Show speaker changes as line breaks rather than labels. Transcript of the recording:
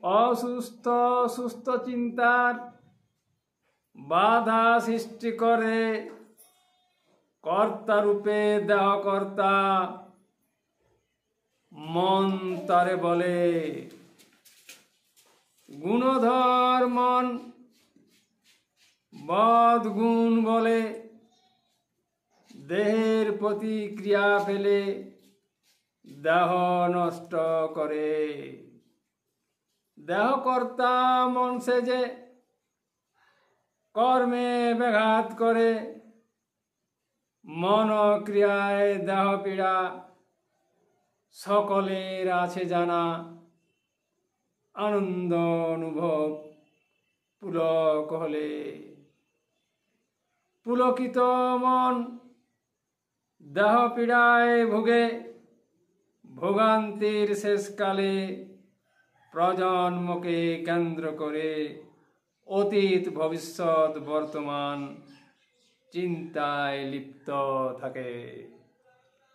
অসুস্থ সুস্থ চিন্তার বাধা সৃষ্টি করে। কর্তা রূপে দেহ কর্তা, মন তারে বলে। গুণধর মন বদগুণ বলে, দেহের প্রতিক্রিয়া ফেলে দেহ নষ্ট করে। দেহ কর্তা মন সেজে কর্মে ব্যাঘাত করে। মন ক্রিয়ায় দেহ পীড়া সকলের আছে জানা। আনন্দ অনুভব পুলক হলে। পুলকিত মন দেহ পীড়ায় ভোগে। ভোগান্তির শেষকালে প্রজন্মকে কেন্দ্র করে অতীত ভবিষ্যৎ বর্তমান চিন্তায় লিপ্ত থাকে।